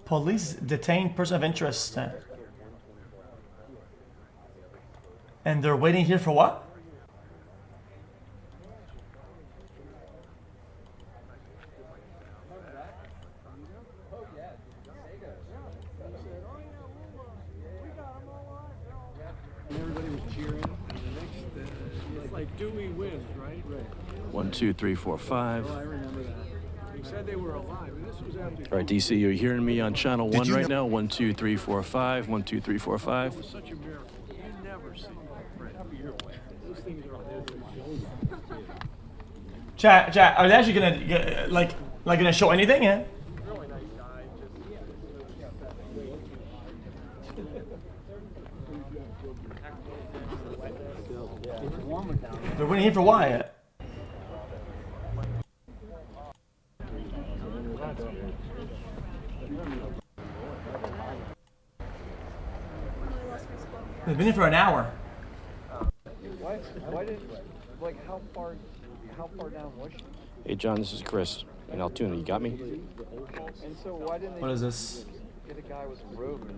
Police detain person of interest. And they're waiting here for what? Everybody was cheering. And the next, it's like Dewey wins, right? Right. 1, 2, 3, 4, 5. Oh, I remember that. They said they were alive, and this was after. All right, DC, you're hearing me on channel 1 right know- now. 1, 2, 3, 4, 5. 1, 2, 3, 4, 5. It was such a miracle. You never see those things are Chat, are they actually gonna like gonna show anything? Yeah. really nice guy. They're waiting here for why? They've been here for an hour. Why did, like, how far down was she? Hey, John, this is Chris in Altoona. You got me? And so why didn't What they is this? get a guy with a robe?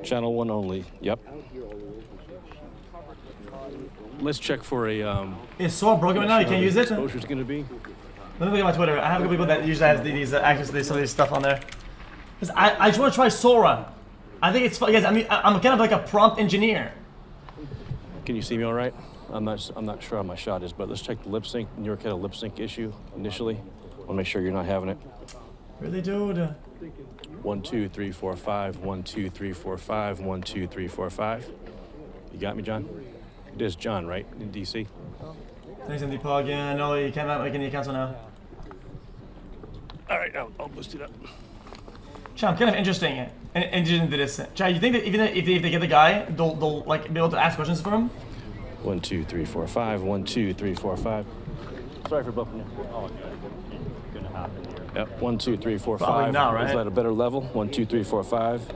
Channel 1 only. Yep. Let's check for a It's so broken right now. You can't use it. exposure's going to be. Let me look at my Twitter. I have a couple people that usually have these access to some of this stuff on there. Cause I just want to try Sora. I think it's fun, guys. I mean, I'm kind of like a prompt engineer. Can you see me all right? I'm not sure how my shot is, but let's check the lip sync. New York had a lip sync issue initially. Want to make sure you're not having it. Really, dude? 1, 2, 3, 4, 5. 1, 2, 3, 4, 5. 1, 2, 3, 4, 5. You got me, John? It is John, right? In DC. Thanks, Andy Pog. Yeah, no, you cannot make any accounts on now. All right, I'll boost it up. Chat, I'm kind of interesting into this. Chat, you think that even if they get the guy, they'll like be able to ask questions for him? 1, 2, 3, 4, 5. 1, 2, 3, 4, 5. Sorry for bumping you. Oh, gonna happen here. Yep. 1, 2, 3, 4, 5. Probably not, right? Is that a better level? 1, 2, 3, 4, 5.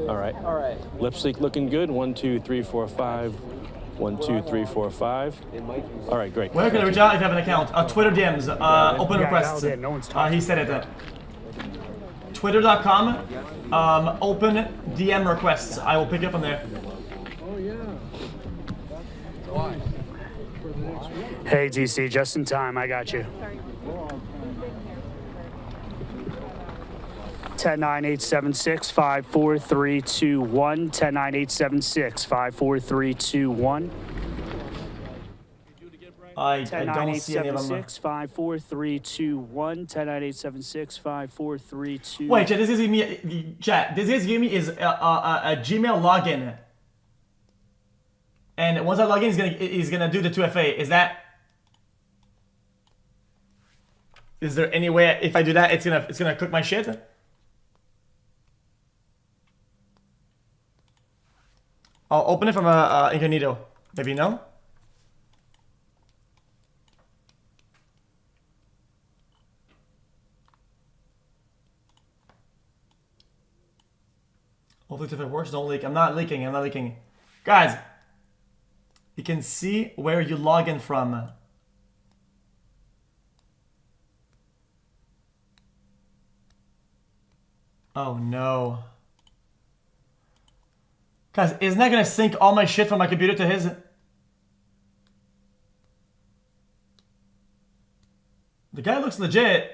All right. All right. Lip sync looking good. 1, 2, 3, 4, 5. 1, 2, 3, 4, 5. All right, great. Where can I reach out if you have an account? Twitter DMs, open requests. No one's talking. He said it. Twitter.com, open DM requests. I will pick it up from there. Oh yeah. Why? For the next week. Hey, DC, just in time. I got you. 10-9-876-54321. 10-9-876-54321. I don't see any of them. 10-9-876-54321. 10-9-876-54321. Wait, chat, this is giving me, chat, this is giving me is a Gmail login. And once I log in, he's gonna do the 2FA. Is there any way if I do that, it's gonna cook my shit? I'll open it from a incognito. Maybe no? Hopefully if it works, don't leak. I'm not leaking. Guys, you can see where you log in from. Oh no. Guys, isn't that gonna sync all my shit from my computer to his? The guy looks legit.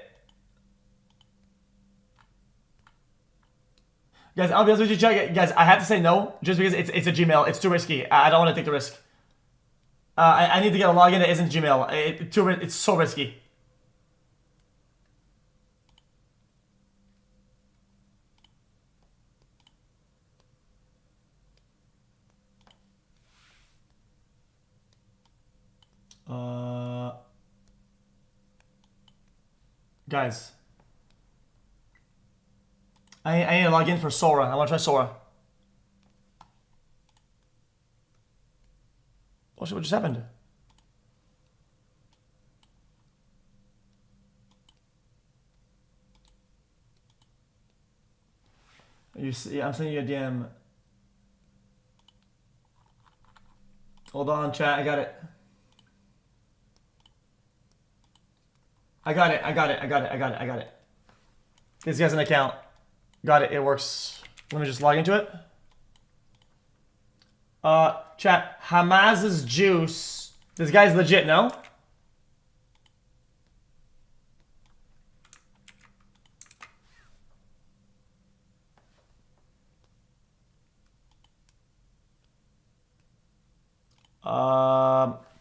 Guys, I'll be honest with you, guys, I have to say no, just because it's a Gmail. It's too risky. I don't want to take the risk. I need to get a login that isn't Gmail. It's so risky. Guys. I need to log in for Sora. I want to try Sora. Oh shit, what just happened? You see, I'm sending you a DM. Hold on, chat. I got it. I got it. This guy's an account. Got it. It works. Let me just log into it. Chat. Hamas's juice. This guy's legit, no?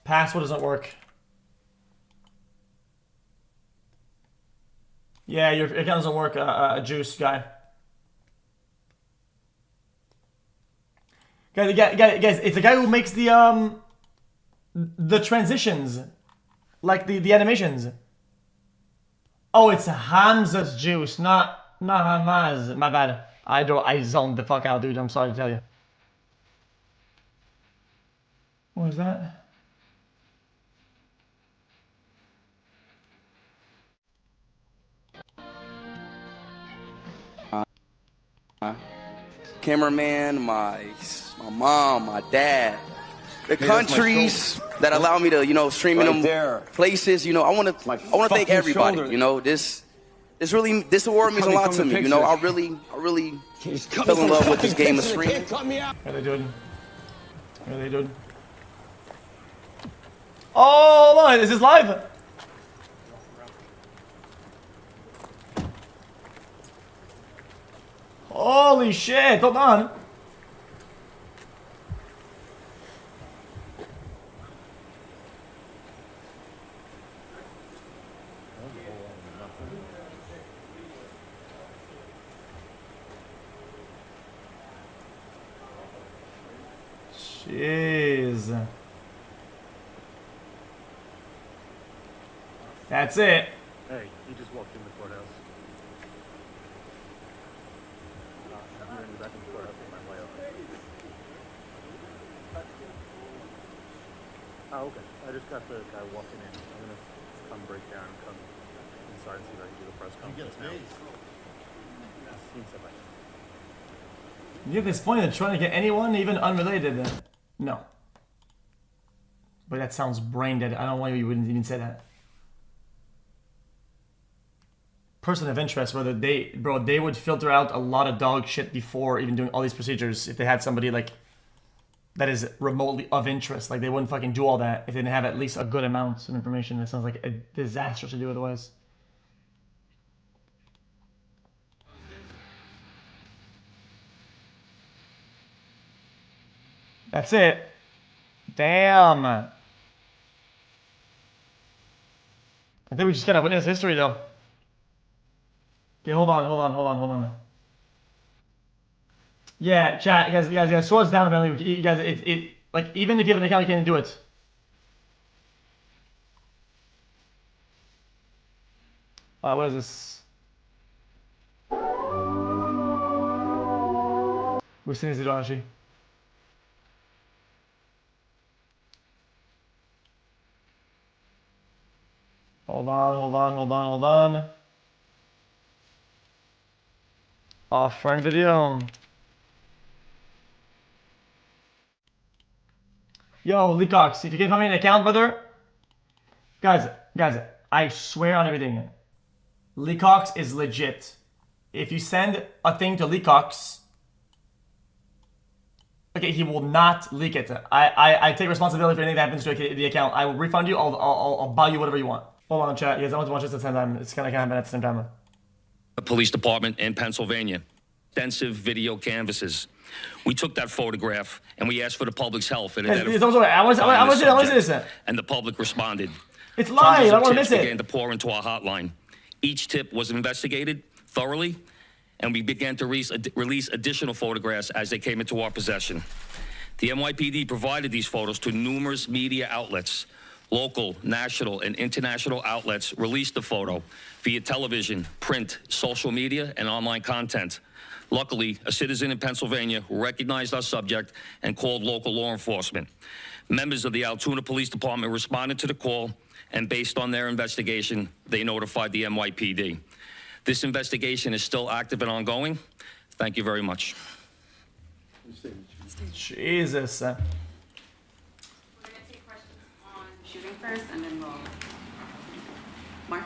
Password doesn't work. Yeah, your account doesn't work, juice guy. Guys, it's the guy who makes the transitions, like the animations. Oh, it's Hamza's juice, not Hamaz. My bad. I zoned the fuck out, dude. I'm sorry to tell you. What was that? Cameraman, my mom, my dad, the countries that allow me to, you know, stream in them places. You know, I want to thank everybody. You know, this award means a lot to me. You know, I really fell in love with this game of streaming. How are they doing? How are they doing? Oh, no, this is live. Holy shit, hold on. Jeez. That's it. Hey, you just walked in the courthouse. You're in the back of the courthouse on my way up. Oh, okay. I just got the guy walking in. I'm gonna come break down and come inside and see if I can do the press conference now. You have this point of trying to get anyone, even unrelated. No. But that sounds brain dead. I don't know why you wouldn't even say that. Person of interest, whether they would filter out a lot of dog shit before even doing all these procedures if they had somebody like that is remotely of interest. Like they wouldn't fucking do all that if they didn't have at least a good amount of information. That sounds like a disaster to do otherwise. That's it. Damn. I think we just gotta witness history though. Okay, hold on. Yeah, chat, you guys, slow us down a minute. You guys, like, even if you have an account, you can't do it. What is this? We've seen this actually. Hold on. Friend video. Yo, Leacox, if you can find me an account, brother. Guys, I swear on everything. Leacox is legit. If you send a thing to Leacox, okay, he will not leak it. I take responsibility for anything that happens to the account. I will refund you. I'll buy you whatever you want. Hold on, chat. You guys, I want to watch this at the same time. It's kind of happen at the same time. The police department in Pennsylvania. Extensive video canvases. We took that photograph and we asked for the public's help. And I want to see this. And the public responded. It's live. I don't want to miss it. Began to pour into our hotline. Each tip was investigated thoroughly, and we began to release additional photographs as they came into our possession. The NYPD provided these photos to numerous media outlets. Local, national, and international outlets released the photo via television, print, social media, and online content. Luckily, a citizen in Pennsylvania recognized our subject and called local law enforcement. Members of the Altoona Police Department responded to the call, and based on their investigation, they notified the NYPD. This investigation is still active and ongoing. Thank you very much. Jesus. We're going to take questions on shooting first, and then we'll... Mark?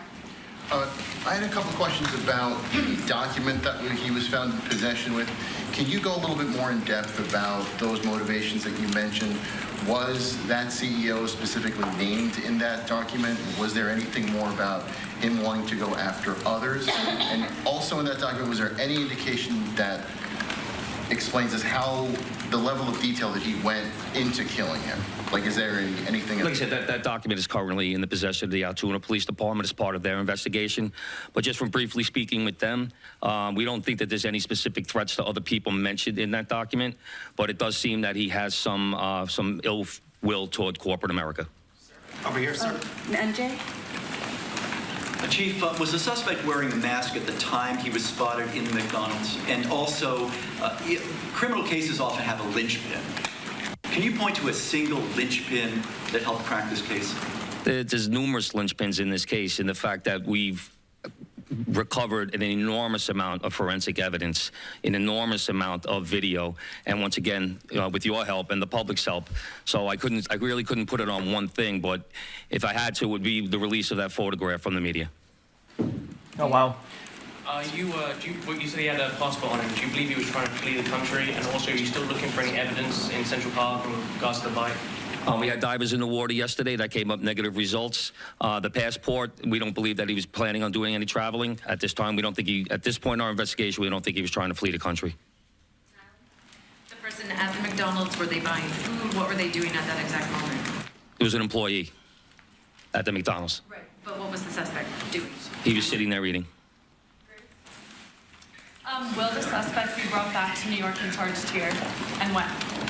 I had a couple questions about the document that he was found in possession with. Can you go a little bit more in depth about those motivations that you mentioned? Was that CEO specifically named in that document? Was there anything more about him wanting to go after others? And also in that document, was there any indication that explains us how the level of detail that he went into killing him? Like, is there anything? Like I said, that document is currently in the possession of the Altoona Police Department as part of their investigation. But just from briefly speaking with them, we don't think that there's any specific threats to other people mentioned in that document. But it does seem that he has some ill will toward corporate America. Over here, sir. NJ? Chief, was the suspect wearing a mask at the time he was spotted in the McDonald's? And also, criminal cases often have a linchpin. Can you point to a single linchpin that helped crack this case? There's numerous linchpins in this case, in the fact that we've recovered an enormous amount of forensic evidence, an enormous amount of video, and once again, with your help and the public's help. So I really couldn't put it on one thing, but if I had to, it would be the release of that photograph from the media. Oh, wow. You said he had a passport on him. Do you believe he was trying to flee the country? And also, are you still looking for any evidence in Central Park in regards to the bike? We had divers in the water yesterday. That came up negative results. The passport, we don't believe that he was planning on doing any traveling. At this time, we don't think at this point in our investigation, we don't think he was trying to flee the country. The person at the McDonald's, were they buying food? What were they doing at that exact moment? It was an employee at the McDonald's. Right. But what was the suspect doing? He was sitting there eating. Will the suspect be brought back to New York and charged here, and when?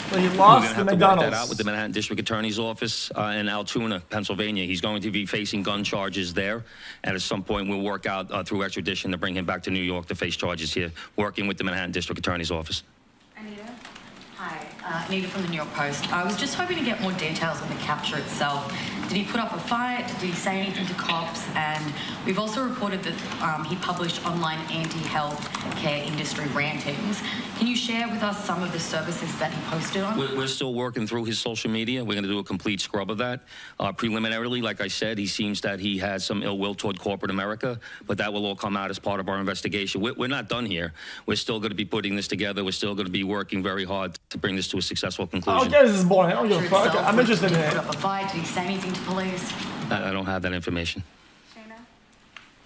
Well, he We're lost going the to have to work McDonald's. that out with the Manhattan District Attorney's Office in Altoona, Pennsylvania. He's going to be facing gun charges there, and at some point we'll work out through extradition to bring him back to New York to face charges here, working with the Manhattan District Attorney's Office. Anita? Hi, Anita from the New York Post. I was just hoping to get more details on the capture itself. Did he put up a fight? Did he say anything to cops? And we've also reported that he published online anti-health care industry rantings. Can you share with us some of the services that he posted on? We're still working through his social media. We're going to do a complete scrub of that. Preliminarily, like I said, he seems that he has some ill will toward corporate America, but that will all come out as part of our investigation. We're not done here. We're still going to be putting this together. We're still going to be working very hard to bring this to a successful conclusion. Oh, this is boring. I don't give a fuck. I'm interested in Did he it. put up a fight? Did he say anything to police? I don't have that information.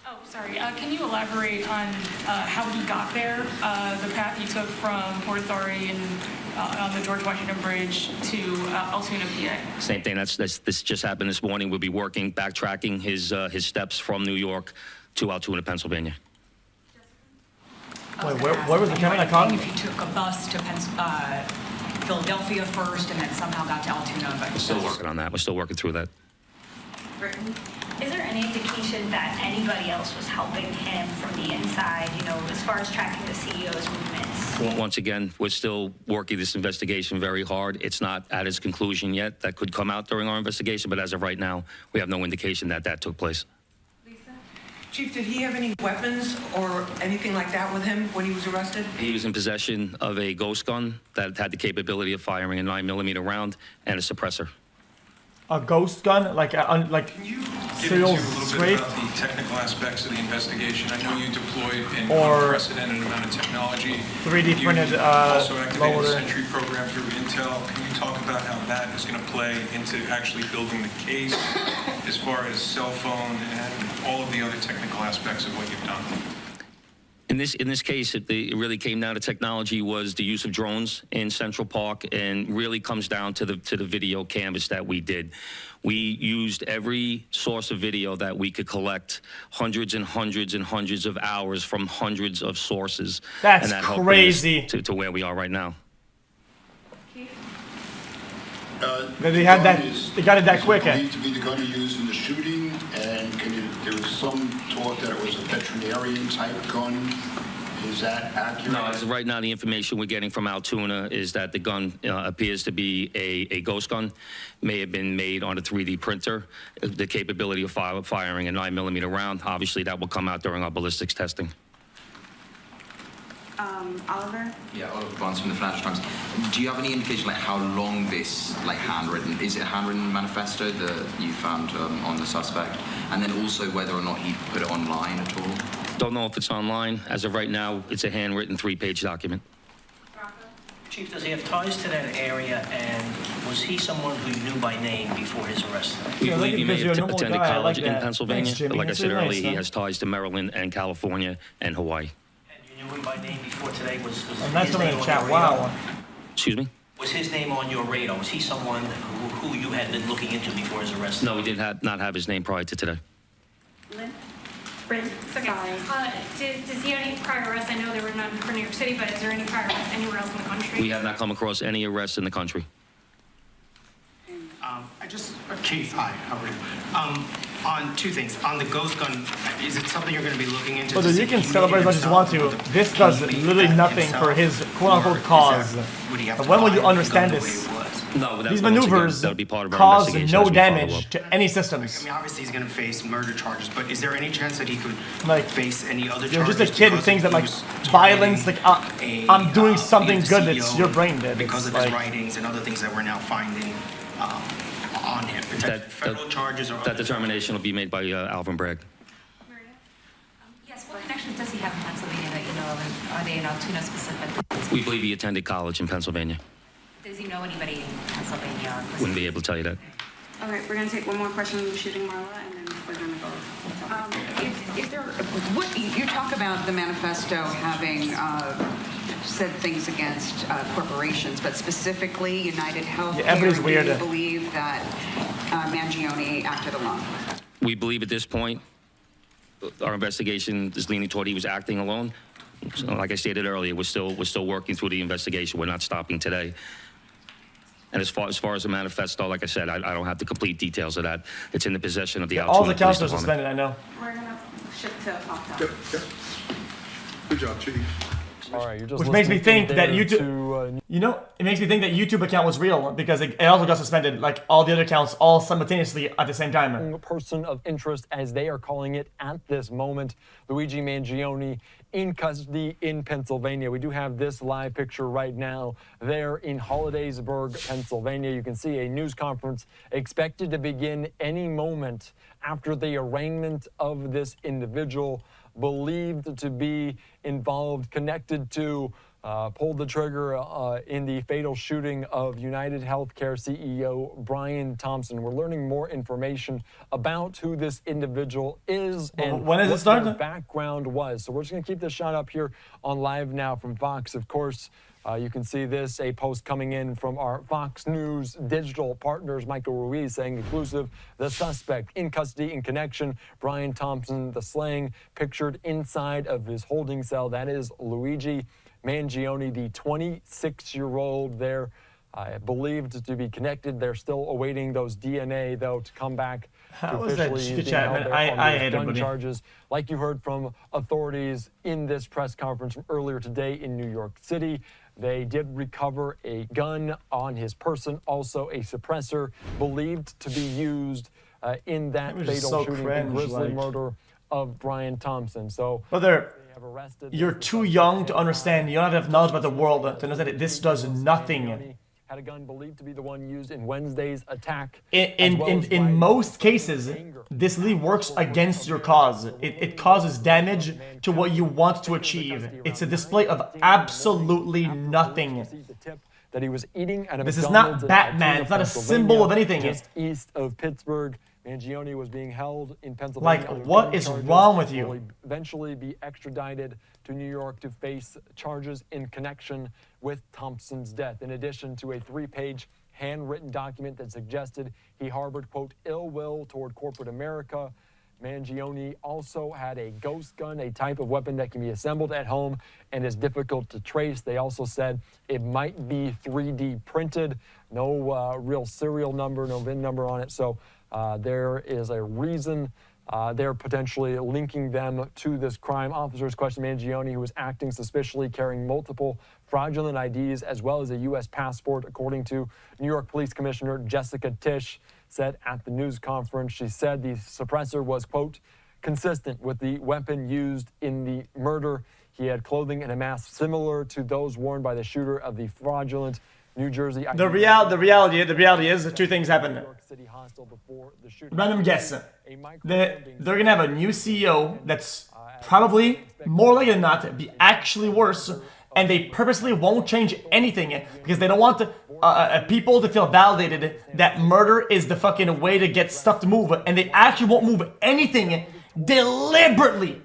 Oh, sorry. Can you elaborate on how he got there, the path he took from Port Authority and on the George Washington Bridge to Altoona, PA? Same thing. This just happened this morning. We'll be working, backtracking his steps from New York to Altoona, Pennsylvania. Wait, where was the camera? I caught him? If he took a bus to Philadelphia first and then somehow got to Altoona. But We're still working on that. We're still working through that. Is there any indication that anybody else was helping him from the inside, as far as tracking the CEO's movements? Well, once again, we're still working this investigation very hard. It's not at its conclusion yet. That could come out during our investigation, but as of right now, we have no indication that took place. Chief, did he have any weapons or anything like that with him when he was arrested? He was in possession of a ghost gun that had the capability of firing a 9mm round and a suppressor. A ghost gun? Like Give us serial a little straight? bit about the technical aspects of the investigation. I know you deployed an Or unprecedented amount of technology. 3D printed You also activated loader. the Sentry program through Intel. Can you talk about how that is going to play into actually building the case as far as cell phone and all of the other technical aspects of what you've done? In this case, it really came down to technology was the use of drones in Central Park, and really comes down to the video canvas that we did. We used every source of video that we could collect, hundreds and hundreds and hundreds of hours from hundreds of sources. That's and that helped crazy. bring us to where we are right now. They had that. They got it that quick. Believed to be the gun he used in the shooting, and there was some talk that it was a veterinarian type gun. Is that accurate? No, as of right now, the information we're getting from Altoona is that the gun appears to be a ghost gun. May have been made on a 3D printer. The capability of firing a 9mm round. Obviously, that will come out during our ballistics testing. Oliver? Yeah, Oliver Barnes from the Financial Times. Do you have any indication like how long this handwritten, is it a handwritten manifesto that you found on the suspect? And then also whether or not he put it online at all? Don't know if it's online. As of right now, it's a handwritten 3-page document. Chief, does he have ties to that area, and was he someone who you knew by name before his arrest? We believe he may have attended college in Pennsylvania. Thanks, Jimmy. But like I That's said really earlier, nice, he has ties to Maryland and California and Hawaii. You knew him by name before today? Was Nice his coming name in on chat. your Wow. radar? Excuse me? Was his name on your radar? Was he someone who you had been looking into before his arrest? No, we did not have his name prior to today. Lynn? Brent, sorry. Does he have any prior arrests? I know there were none for New York City, but is there any prior arrests anywhere else in the country? We have not come across any arrests in the country. Chief, hi, how are you? On two things. On the ghost gun, is it something you're going to be looking into? But you can celebrate as much as you want to. This does literally nothing for his quote-unquote cause. But when will you understand this? No, These maneuvers that'll be part of our cause investigation no as we follow damage up. to any systems. I mean, obviously he's going to face murder charges, but is there any chance that he could face any other You're charges? just a kid who thinks that like violence, like I'm doing something good that's your brain dead. Because It's of his like, writings and other things that we're now finding on him. Federal charges or That determination will be made by Alvin Bragg. Yes, what connections does he have in Pennsylvania that you know of, and are they in Altoona specific? We believe he attended college in Pennsylvania. Does he know anybody in Pennsylvania? Wouldn't be able to tell you that. All right, we're going to take one more question on the shooting, Marla, and then we're going to go. Is there, what, you talk about the manifesto having said things against corporations, but specifically UnitedHealth. Yeah, everybody's Do weird. you believe that Mangione acted alone? We believe at this point, our investigation is leaning toward he was acting alone. So, like I stated earlier, we're still working through the investigation. We're not stopping today. And as far as the manifesto, like I said, I don't have the complete details of that. It's in the possession of the all the Altoona Police counselors Department. suspended, I know. We're going to shift to Pop Good job, Chief. All right, you're just Which makes me think that listening YouTube, you know, it makes me think that YouTube account was real because it also got suspended, like all the other accounts, all simultaneously at the same time. Person of interest, as they are calling it at this moment, Luigi Mangione in custody in Pennsylvania. We do have this live picture right now there in Hollidaysburg, Pennsylvania. You can see a news conference expected to begin any moment after the arraignment of this individual believed to be involved, connected to, pulled the trigger in the fatal shooting of UnitedHealthcare CEO Brian Thompson. We're learning more information about who this individual is and when does it what start? their background was. So we're just going to keep this shot up here on Live Now from Fox. Of course, you can see this, a post coming in from our Fox News digital partners, Michael Ruiz, saying exclusive, the suspect in custody in connection, Brian Thompson, the slaying pictured inside of his holding cell. That is Luigi Mangione, the 26-year-old there, believed to be connected. They're still awaiting those DNA, though, to come back to How was that officially chit being chat, held man? there I on those hate gun everybody. charges. Like you heard from authorities in this press conference from earlier today in New York City, they did recover a gun on his person, also a suppressor believed to be used in that It was just fatal so shooting, the cringe, grisly like- murder of Brian Thompson. So Brother, they have arrested. you're too young to understand. You don't have enough knowledge about the world to understand that this does nothing. Had a gun believed to be the one used in Wednesday's attack. In most cases, this really works against your cause. It causes damage to what you want to achieve. It's a display of absolutely nothing. That he was eating at a This is McDonald's not in Batman. Altoona, It's not a Pennsylvania, symbol of anything. Just east of Pittsburgh. Mangione was being held in Pennsylvania. Like, on what gun is charges. wrong with you? Will eventually be extradited to New York to face charges in connection with Thompson's death, in addition to a 3-page handwritten document that suggested he harbored, quote, ill will toward corporate America. Mangione also had a ghost gun, a type of weapon that can be assembled at home and is difficult to trace. They also said it might be 3D printed, no real serial number, no VIN number on it. So there is a reason they're potentially linking them to this crime. Officers questioned Mangione, who was acting suspiciously, carrying multiple fraudulent IDs as well as a U.S. passport, according to New York Police Commissioner Jessica Tisch said at the news conference. She said the suppressor was, quote, consistent with the weapon used in the murder. He had clothing and a mask similar to those worn by the shooter of the fraudulent New Jersey. The reality is two things happen. Random guess. They're gonna have a new CEO that's probably more likely than not be actually worse, and they purposely won't change anything because they don't want people to feel validated that murder is the fucking way to get stuff to move, and they actually won't move anything deliberately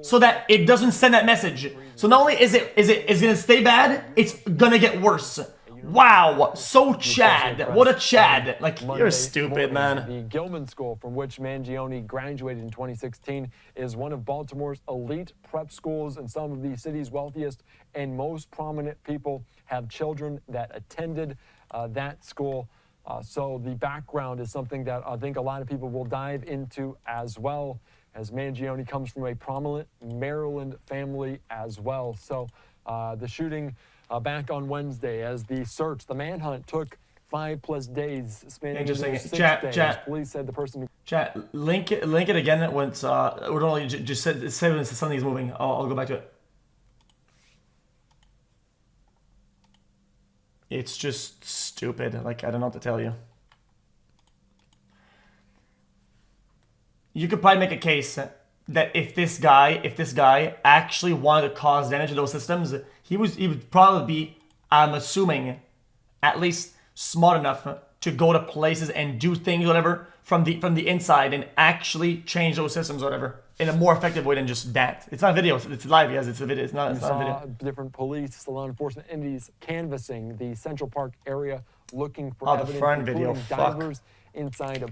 so that it doesn't send that message. So not only is it gonna stay bad, it's gonna get worse. Wow, so Chad. What a Chad. Like, you're stupid, man. The Gilman School, from which Mangione graduated in 2016, is one of Baltimore's elite prep schools, and some of the city's wealthiest and most prominent people have children that attended that school. So the background is something that I think a lot of people will dive into as well, as Mangione comes from a prominent Maryland family as well. So the shooting back on Wednesday, as the manhunt took 5+ days, spanning Interesting. 6 days. Chat. Police said the person. Chat. Link it again once. Or only just say when something's moving. I'll go back to it. It's just stupid. Like, I don't know what to tell you. You could probably make a case that if this guy actually wanted to cause damage to those systems, he would probably be, I'm assuming, at least smart enough to go to places and do things, whatever, from the inside and actually change those systems, whatever, in a more effective way than just that. It's not video, it's live, yes, it's a video. It's not a video. Different police, law enforcement entities canvassing the Central Park area, looking for evidence, the front video, divers inside of.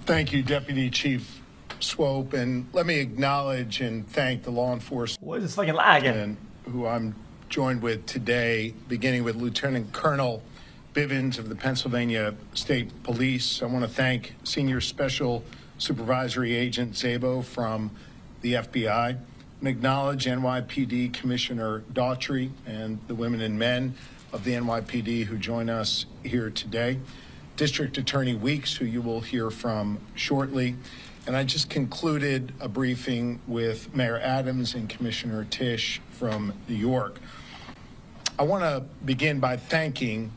Thank you, Deputy Chief Swope, and let me acknowledge and thank the law enforcement. What is this fucking lag? Who I'm joined with today, beginning with Lieutenant Colonel Bivens of the Pennsylvania State Police. I want to thank Senior Special Supervisory Agent Szabo from the FBI, and acknowledge NYPD Commissioner Daughtry and the women and men of the NYPD who join us here today. District Attorney Weeks, who you will hear from shortly. And I just concluded a briefing with Mayor Adams and Commissioner Tisch from New York. I want to begin by thanking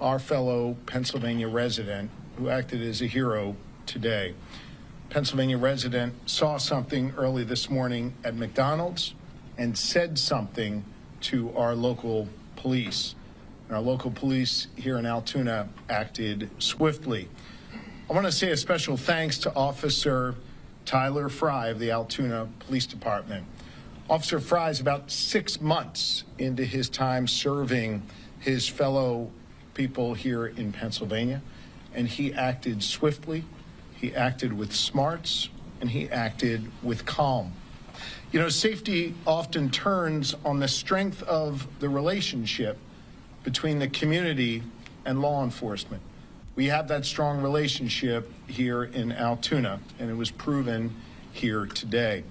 our fellow Pennsylvania resident who acted as a hero today. Pennsylvania resident saw something early this morning at McDonald's and said something to our local police. And our local police here in Altoona acted swiftly. I want to say a special thanks to Officer Tyler Fry of the Altoona Police Department. Officer Fry is about 6 months into his time serving his fellow people here in Pennsylvania, and he acted swiftly, he acted with smarts, and he acted with calm. You know, safety often turns on the strength of the relationship between the community and law enforcement. We have that strong relationship here in Altoona, and it was proven here today.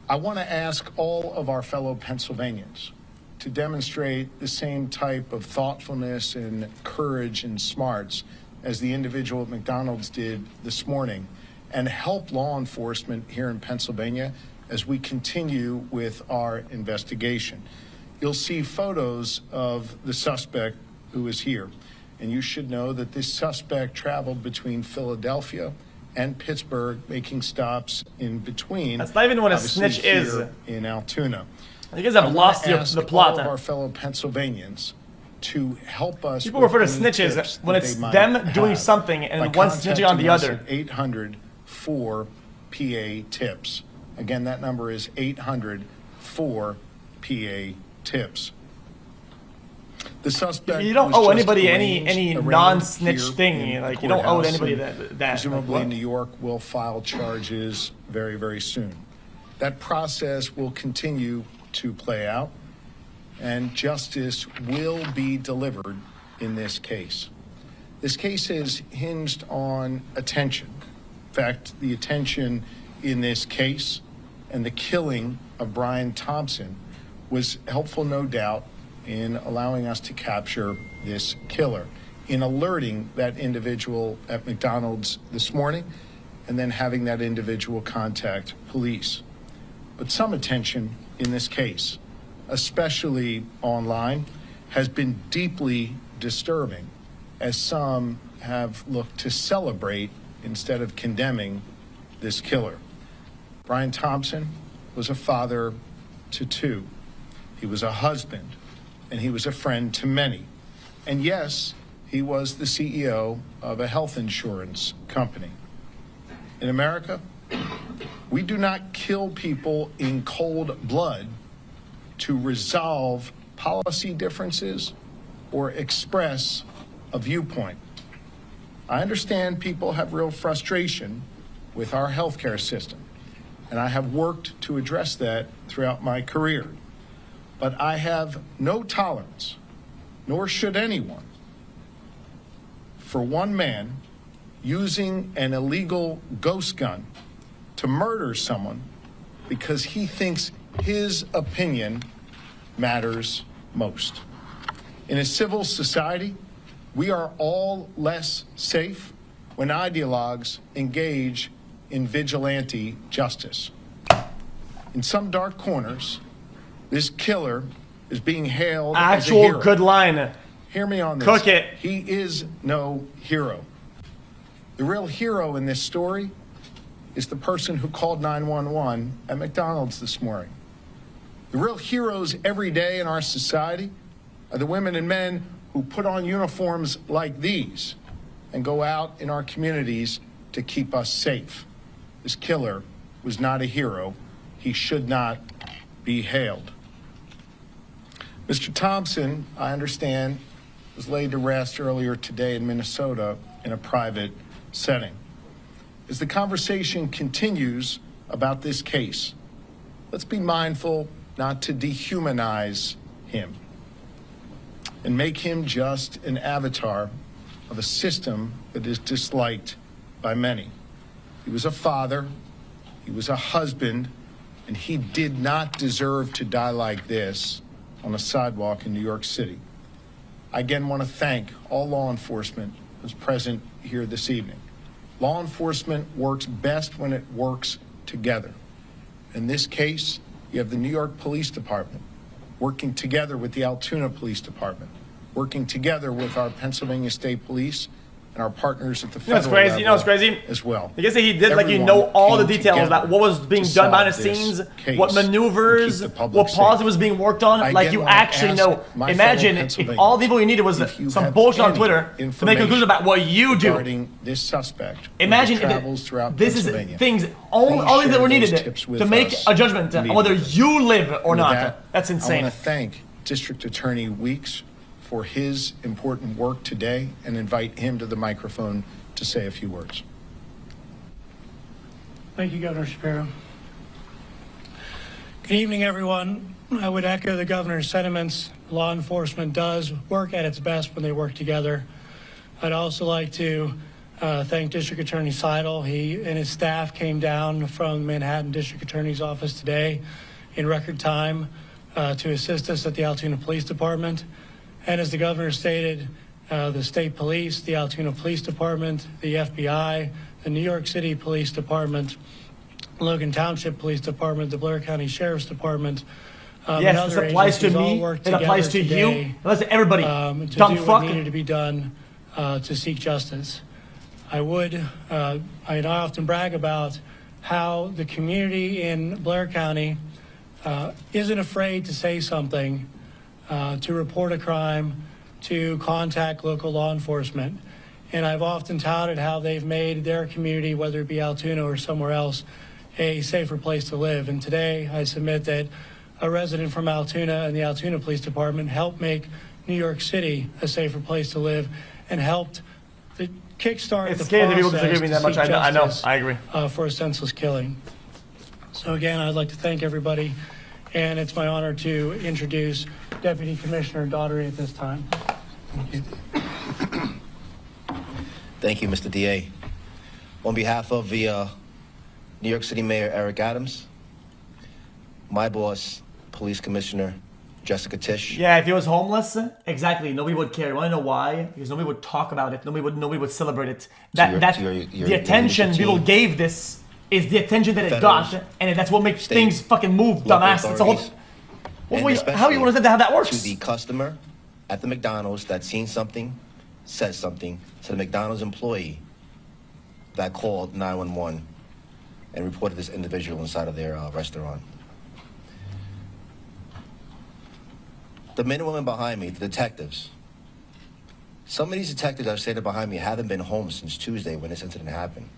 I want to ask all of our fellow Pennsylvanians to demonstrate the same type of thoughtfulness and courage and smarts as the individual at McDonald's did this morning, and help law enforcement here in Pennsylvania as we continue with our investigation. You'll see photos of the suspect who is here. And you should know that this suspect traveled between Philadelphia and Pittsburgh, making stops in between. That's not even what a snitch is. In Altoona. You guys have lost the plot. All of our fellow Pennsylvanians to help us. People refer to snitches when it's them doing something and one snitching on the other. 800-4-PA-TIPS. Again, that number is 800-4-PA-TIPS. The suspect. You don't owe anybody any non-snitch thing. Like, you don't owe anybody that. Presumably, New York will file charges very, very soon. That process will continue to play out, and justice will be delivered in this case. This case is hinged on attention. In fact, the attention in this case and the killing of Brian Thompson was helpful, no doubt, in allowing us to capture this killer, in alerting that individual at McDonald's this morning, and then having that individual contact police. But some attention in this case, especially online, has been deeply disturbing, as some have looked to celebrate instead of condemning this killer. Brian Thompson was a father to two. He was a husband, and he was a friend to many. And yes, he was the CEO of a health insurance company. In America, we do not kill people in cold blood to resolve policy differences or express a viewpoint. I understand people have real frustration with our healthcare system, and I have worked to address that throughout my career. But I have no tolerance, nor should anyone, for one man using an illegal ghost gun to murder someone because he thinks his opinion matters most. In a civil society, we are all less safe when ideologues engage in vigilante justice. In some dark corners, this killer is being hailed as a hero. Actual good line. Hear me on this. Cook it. He is no hero. The real hero in this story is the person who called 911 at McDonald's this morning. The real heroes every day in our society are the women and men who put on uniforms like these and go out in our communities to keep us safe. This killer was not a hero. He should not be hailed. Mr. Thompson, I understand, was laid to rest earlier today in Minnesota in a private setting. As the conversation continues about this case, let's be mindful not to dehumanize him and make him just an avatar of a system that is disliked by many. He was a father, he was a husband, and he did not deserve to die like this on a sidewalk in New York City. I again want to thank all law enforcement who's present here this evening. Law enforcement works best when it works together. In this case, you have the New York Police Department working together with the Altoona Police Department, working together with our Pennsylvania State Police and our partners at the federal level. You know what's crazy? As well. I guess he did, Everyone all the came details together about what was being to done behind the solve this scenes, case what maneuvers, and keep the public what policy safe. was being worked on. I Like, again you wanna actually ask know. my Imagine fellow if Pennsylvanians, all the people you needed was if you some have bullshit on any Twitter to make a information conclusion about what you do. regarding this suspect Imagine who travels throughout this is Pennsylvania. things, all things that share were those needed tips with to make us a judgment on whether you live or With not. that, That's I insane. want to thank District Attorney Weeks for his important work today and invite him to the microphone to say a few words. Thank you, Governor Shapiro. Good evening, everyone. I would echo the governor's sentiments. Law enforcement does work at its best when they work together. I'd also like to thank District Attorney Seidel. He and his staff came down from Manhattan District Attorney's office today in record time to assist us at the Altoona Police Department. And as the governor stated, the state police, the Altoona Police Department, the FBI, the New York City Police Department, Logan Township Police Department, the Blair County Sheriff's Department. And Yes, other this applies to agencies all me. worked It applies to together you. today, It applies to everybody. to Dumb do fuck. what needed to be done to seek justice. I often brag about how the community in Blair County isn't afraid to say something, to report a crime, to contact local law enforcement. And I've often touted how they've made their community, whether it be Altoona or somewhere else, a safer place to live. And today I submit that a resident from Altoona and the Altoona Police Department helped make New York City a safer place to live and helped kickstart It's the scary that people process disagree with me to that much. seek I know. justice, I agree. for a senseless killing. So again, I'd like to thank everybody, and it's my honor to introduce Deputy Commissioner Daugherty at this time. Thank you. Thank you, Mr. DA. On behalf of the New York City Mayor Eric Adams, my boss, Police Commissioner Jessica Tisch. Yeah, if he was homeless, exactly, nobody would care. You want to know why? Because nobody would talk about it. Nobody would celebrate it. The attention people gave this is the attention that it got, and that's what makes things fucking move, dumbass. It's a whole. How do you understand how that works? To the customer at the McDonald's that seen something, said something to the McDonald's employee that called 911 and reported this individual inside of their restaurant. The men and women behind me, the detectives. Some of these detectives I've standing behind me haven't been home since Tuesday when this incident happened.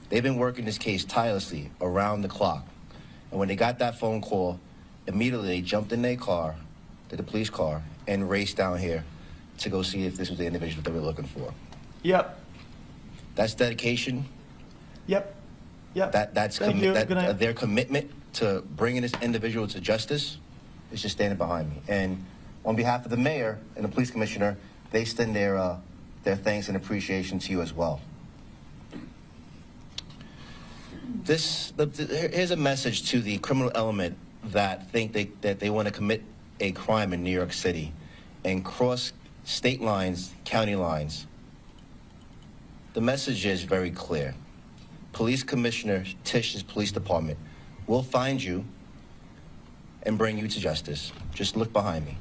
They've been working this case tirelessly around the clock. And when they got that phone call, immediately they jumped in their car, the police car, and raced down here to go see if this was the individual that they were looking for. Yep. That's dedication. Yep. That's their commitment to bringing this individual to justice is just standing behind me. And on behalf of the mayor and the police commissioner, they extend their thanks and appreciation to you as well. Here's a message to the criminal element that think that they want to commit a crime in New York City and cross state lines, county lines. The message is very clear. Police Commissioner Tisch's police department will find you and bring you to justice. Just look behind me.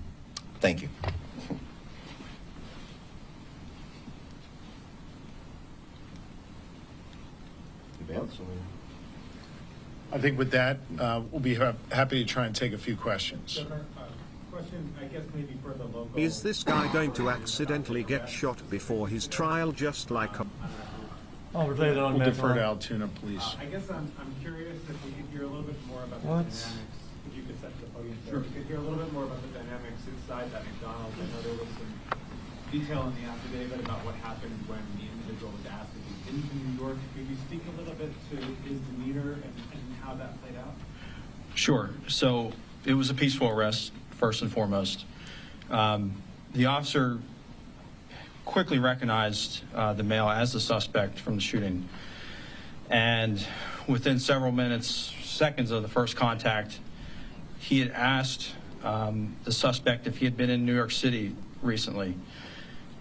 Thank you. I think with that, we'll be happy to try and take a few questions. Question, I guess maybe for the local. Is this guy going to accidentally get shot before his trial, just like? We'll defer to Altoona, please. I guess I'm curious if we could hear a little bit more about the dynamics. If you could set the podium there. We could hear a little bit more about the dynamics inside that McDonald's. I know there was some detail in the affidavit about what happened when the individual was asked if he's been to New York. Could you speak a little bit to his demeanor and how that played out? Sure. So it was a peaceful arrest, first and foremost. The officer quickly recognized the male as the suspect from the shooting. And within several seconds of the first contact, he had asked the suspect if he had been in New York City recently.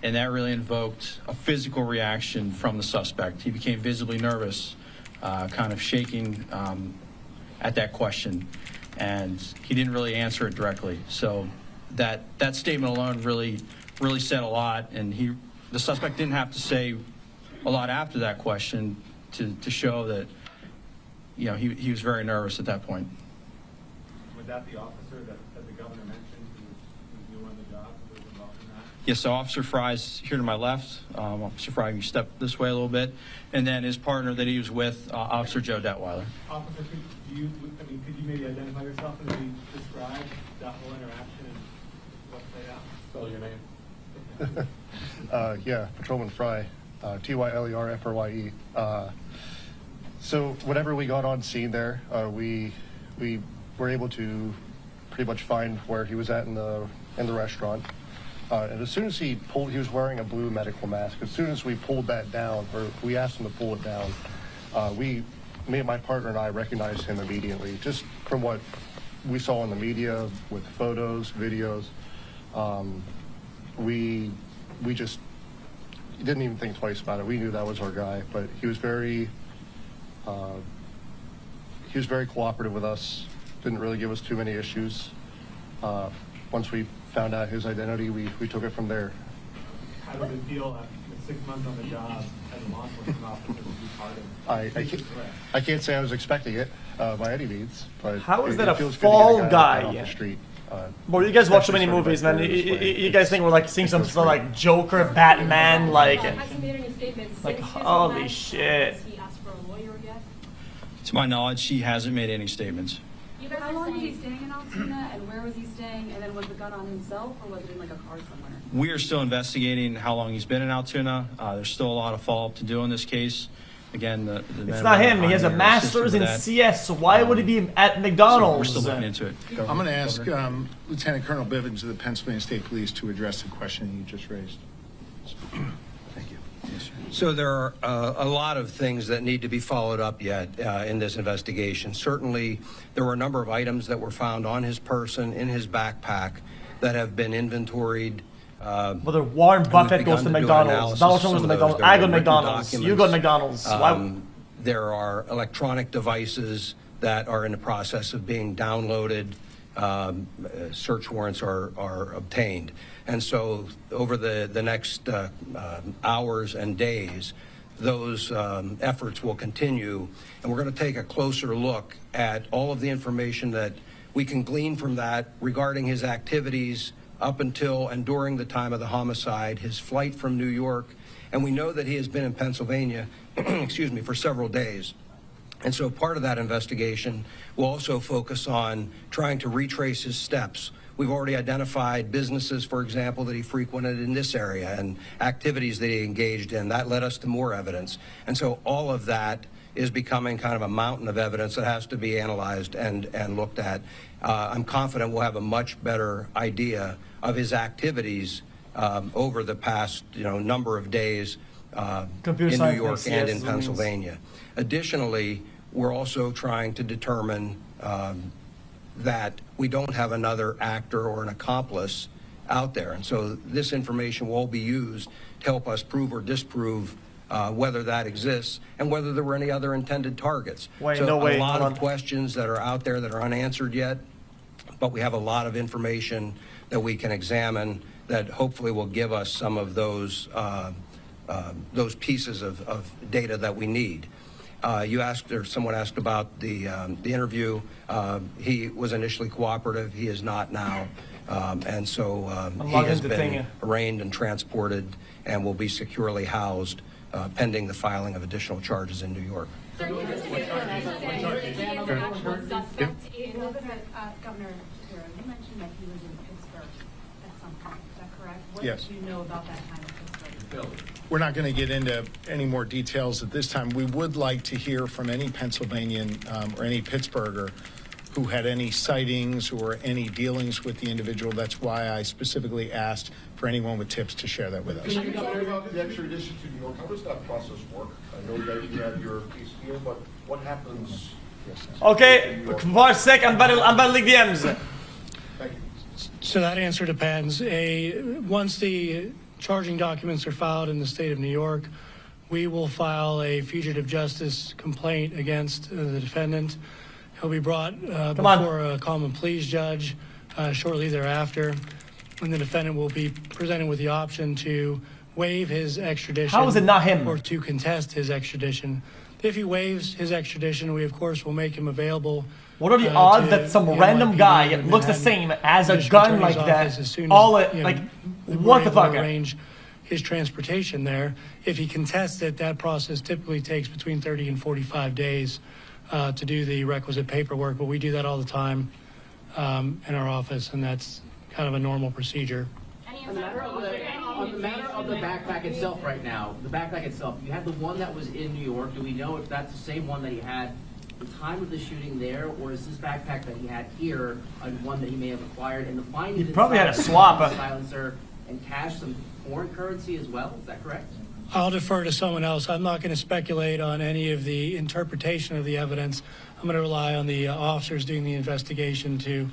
And that really invoked a physical reaction from the suspect. He became visibly nervous, kind of shaking at that question. And he didn't really answer it directly. So that statement alone really said a lot. And the suspect didn't have to say a lot after that question to show that, he was very nervous at that point. Was that the officer that the governor mentioned who's new on the job, who was involved in that? Yes, so Officer Fry's here to my left. Officer Fry, you step this way a little bit. And then his partner that he was with, Officer Joe Detweiler. Officer, could you maybe identify yourself and maybe describe that whole interaction and what played out? Spell your name. Yeah, Patrolman Fry, Tylerfrye. So whenever we got on scene there, we were able to pretty much find where he was at in the restaurant. And as soon as he was wearing a blue medical mask. As soon as we pulled that down, or we asked him to pull it down, me and my partner and I recognized him immediately, just from what we saw in the media with photos, videos. We just didn't even think twice about it. We knew that was our guy, but he was very cooperative with us. Didn't really give us too many issues. Once we found out his identity, we took it from there. How did it feel after 6 months on the job as a law enforcement officer to be part of? I can't say I was expecting it by any means, but how is that a feels fall good to get guy? off the street. Well, you guys watch so many movies, man. You guys think we're like seeing some sort of like Joker, Batman, like holy shit. To my knowledge, he hasn't made any statements. How long was he staying in Altoona, and where was he staying? And then was the gun on himself, or was it in like a car somewhere? We are still investigating how long he's been in Altoona. There's still a lot of follow-up to do in this case. Again, it's not him. He has a master's in CS, so why would he be at McDonald's? So we're still looking into it. I'm going to ask Lieutenant Colonel Bivens of the Pennsylvania State Police to address the question you just raised. Thank you. Yes, sir. So there are a lot of things that need to be followed up yet in this investigation. Certainly, there were a number of items that were found on his person, in his backpack, that have been inventoried. Whether Warren Buffett goes to McDonald's, Donald Trump goes to McDonald's, I go to McDonald's, you go to McDonald's. There are electronic devices that are in the process of being downloaded. Search warrants are obtained. And so over the next hours and days, those efforts will continue. And we're going to take a closer look at all of the information that we can glean from that regarding his activities up until and during the time of the homicide, his flight from New York. And we know that he has been in Pennsylvania, excuse me, for several days. And so part of that investigation will also focus on trying to retrace his steps. We've already identified businesses, for example, that he frequented in this area and activities that he engaged in. That led us to more evidence. And so all of that is becoming kind of a mountain of evidence that has to be analyzed and looked at. I'm confident we'll have a much better idea of his activities over the past number of days in New York and in Pennsylvania. Additionally, we're also trying to determine that we don't have another actor or an accomplice out there. And so this information will all be used to help us prove or disprove whether that exists and whether there were any other intended targets. A lot of questions that are out there that are unanswered yet, but we have a lot of information that we can examine that hopefully will give us some of those pieces of data that we need. You asked, or someone asked about the interview. He was initially cooperative. He is not now. And so he has been arraigned and transported and will be securely housed pending the filing of additional charges in New York. Governor, you mentioned that he was in Pittsburgh at some point. Is that correct? Yes. What do you know about that time in Pittsburgh? We're not going to get into any more details at this time. We would like to hear from any Pennsylvanian or any Pittsburgher who had any sightings or any dealings with the individual. That's why I specifically asked for anyone with tips to share that with us. Can you talk about the extradition to New York? How does that process work? I know that you have your case here, but what happens? Okay, one sec, I'm about to leak DMs. Thank you. So that answer depends. Once the charging documents are filed in the state of New York, we will file a fugitive justice complaint against the defendant. He'll be brought before a common pleas judge shortly thereafter, and the defendant will be presented with the option to waive his extradition. How is it not him? Or to contest his extradition. If he waives his extradition, we of course will make him available. What are the odds that some random guy looks the same as a gun like that? What the fuck? Arrange his transportation there. If he contests it, that process typically takes between 30 and 45 days to do the requisite paperwork. But we do that all the time in our office, and that's kind of a normal procedure. On the matter of the backpack itself right now, the backpack itself, you have the one that was in New York. Do we know if that's the same one that he had the time of the shooting there, or is this backpack that he had here one that he may have acquired? And the findings he probably had a swap. Silencer and cash, some foreign currency as well. Is that correct? I'll defer to someone else. I'm not going to speculate on any of the interpretation of the evidence. I'm going to rely on the officers doing the investigation to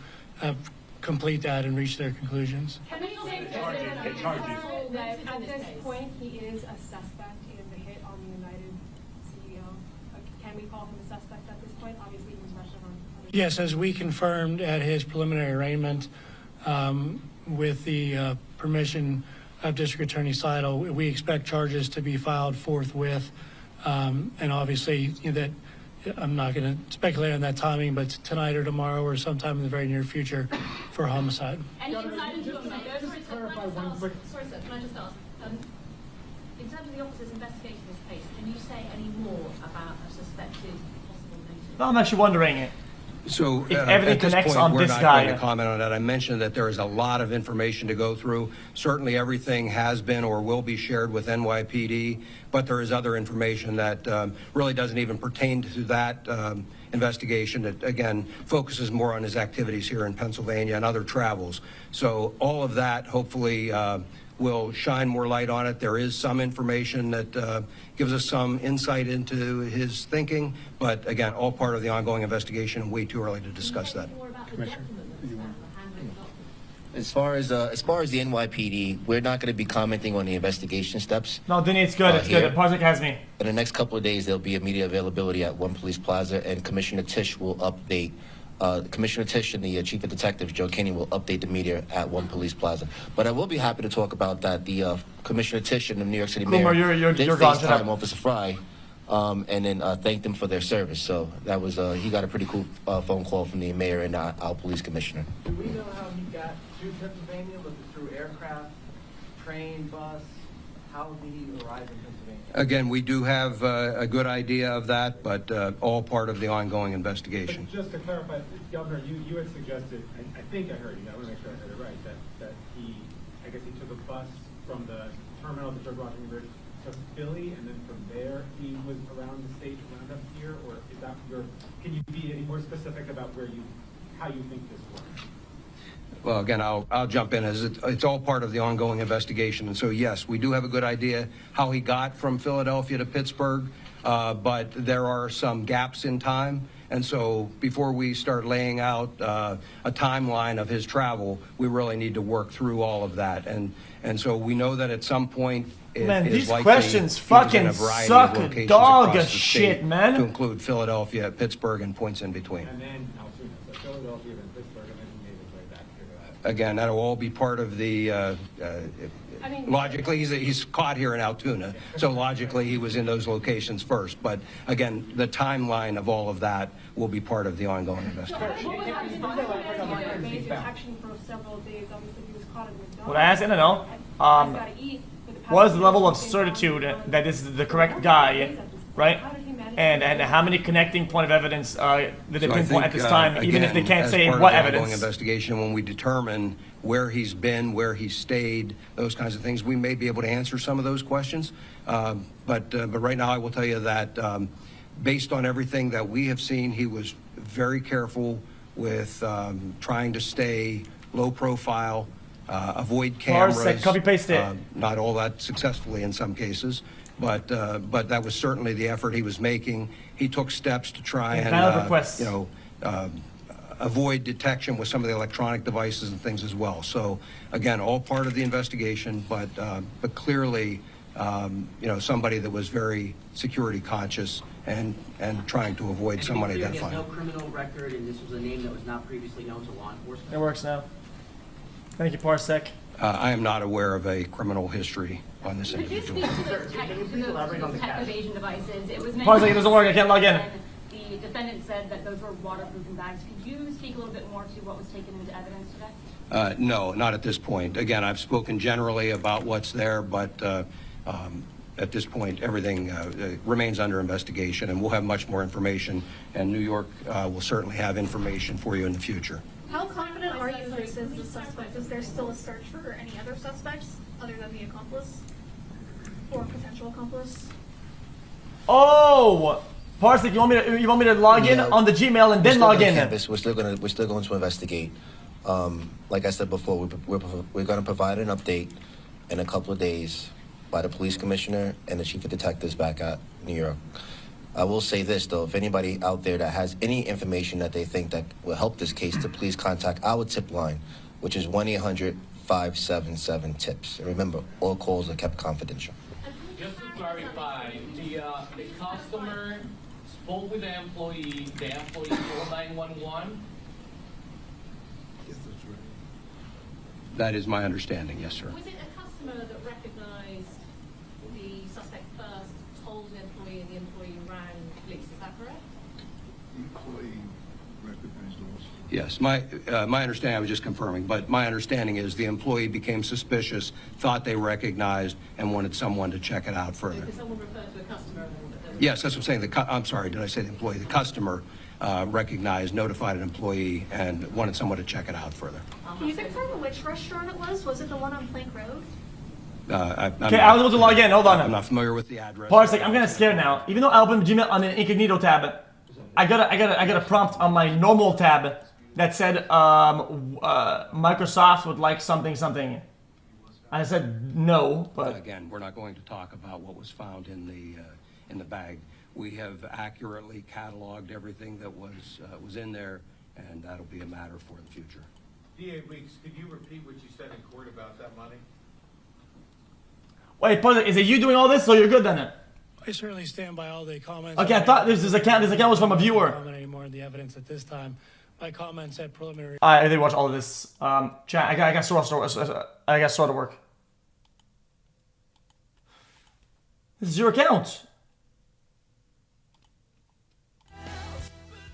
complete that and reach their conclusions. Can we say that at this point he is a suspect in the hit on the United CEO? Can we call him a suspect at this point? Obviously, he was arrested on. Yes, as we confirmed at his preliminary arraignment, with the permission of District Attorney Seidel, we expect charges to be filed forthwith, and obviously that I'm not going to speculate on that timing, but tonight or tomorrow or sometime in the very near future for homicide. Any insight into a motive? Sorry, sir, can I just ask? In terms of the officer's investigation of this case, can you say any more about a suspected possible motive? No, I'm actually wondering it. So if everything at this connects point, on we're this not guy. going to comment on that. I mentioned that there is a lot of information to go through. Certainly everything has been or will be shared with NYPD, but there is other information that really doesn't even pertain to that investigation that, again, focuses more on his activities here in Pennsylvania and other travels. So all of that hopefully will shine more light on it. There is some information that gives us some insight into his thinking, but again, all part of the ongoing investigation and way too early to discuss that. Commissioner, As far as the NYPD, we're not going to be commenting on the investigation steps. No, Denny, it's good. It's good. Parsec has me. In the next couple of days, there'll be immediate availability at One Police Plaza, and Commissioner Tisch will update. Commissioner Tisch and the Chief of Detectives, Joe Kinney, will update the media at One Police Plaza. But I will be happy to talk about that. The Commissioner Tisch and the New York City Mayor did FaceTime Officer Fry, and then thanked them for their service. So that was he got a pretty cool phone call from the mayor and our police commissioner. Do we know how he got to Pennsylvania? Was it through aircraft, train, bus? How did he arrive in Pennsylvania? Again, we do have a good idea of that, but all part of the ongoing investigation. But just to clarify, Governor, you had suggested, I think I heard you, I want to make sure I heard it right, that he, I guess he took a bus from the terminal at the George Washington Bridge to Philly, and then from there he was around the state around up here, or is that can you be any more specific about how you think this works? Well, again, I'll jump in as it's all part of the ongoing investigation. And so, yes, we do have a good idea how he got from Philadelphia to Pittsburgh, but there are some gaps in time. And so before we start laying out a timeline of his travel, we really need to work through all of that. And so we know that at some point it Man, is these likely questions he was in fucking a variety suck of a locations dog across of the shit, state, man. to include Philadelphia, Pittsburgh, and points in between. And then Altoona, so Philadelphia, then Pittsburgh, and then he made his way back here. Again, that'll all be part of the, logically, he's caught here in Altoona, so logically he was in those locations first. But again, the timeline of all of that will be part of the ongoing investigation. What I asked, I don't know. What is the level of certitude that this is the correct guy, right? And how many connecting point of evidence did they So I pinpoint think, at this time, even if they again, can't as say part of what the ongoing evidence? investigation, when we determine where he's been, where he stayed, those kinds of things, we may be able to answer some of those questions. But right now, I will tell you that based on everything that we have seen, he was very careful with trying to stay low profile, avoid cameras. Copy paste it. Not all that successfully in some cases, but that was certainly the effort he was making. He took steps to try and avoid detection with some of the electronic devices and things as well. So again, all part of the investigation, but clearly, somebody that was very security conscious and trying to avoid someone identifying. He has no criminal record, and this was a name that was not previously known to law enforcement. It works now. Thank you, Parsec. I am not aware of a criminal history on this Could you individual. speak to the tech evasion devices? It was Parsec, it doesn't work. I can't log in. The defendant said that those were waterproofing bags. Could you speak a little bit more to what was taken into evidence today? No, not at this point. Again, I've spoken generally about what's there, but at this point, everything remains under investigation, and we'll have much more information, and New York will certainly have information for you in the future. How confident are you this is the suspect? Is there still a search for any other suspects other than the accomplice or potential accomplice? Oh, Parsec, you want me to log in on the Gmail and then log in? We're still going to investigate. Like I said before, we're going to provide an update in a couple of days by the police commissioner and the chief of detectives back at New York. I will say this, though, if anybody out there that has any information that they think that will help this case, to please contact our tip line, which is 1-800-577-TIPS. And remember, all calls are kept confidential. Just to clarify, the customer spoke with the employee called 911. That is my understanding, yes, sir. Was it a customer that recognized the suspect first, told an employee, and the employee rang police? Is that correct? Employee recognized us. Yes, my understanding, I was just confirming, but my understanding is the employee became suspicious, thought they recognized, and wanted someone to check it out further. Because someone referred to a customer. Yes, that's what I'm saying. I'm sorry, did I say the employee? The customer recognized, notified an employee, and wanted someone to check it out further. Can you confirm which restaurant it was? Was it the one on Plank Road? Okay, I was able to log in. Hold on. I'm not familiar with the address. Parsec, I'm kind of scared now. Even though I opened Gmail on an incognito tab, I got a prompt on my normal tab that said Microsoft would like something. I said no, but Again, we're not going to talk about what was found in the bag. We have accurately cataloged everything that was in there, and that'll be a matter for the future. DA Weeks, could you repeat what you said in court about that money? wait, is it you doing all this, so you're good then? I certainly stand by all the comments. Okay, I thought this account was from a viewer. Comment anymore on the evidence at this time. My comments at preliminary. I did watch all of this. Chat, I got sort of work. This is your account.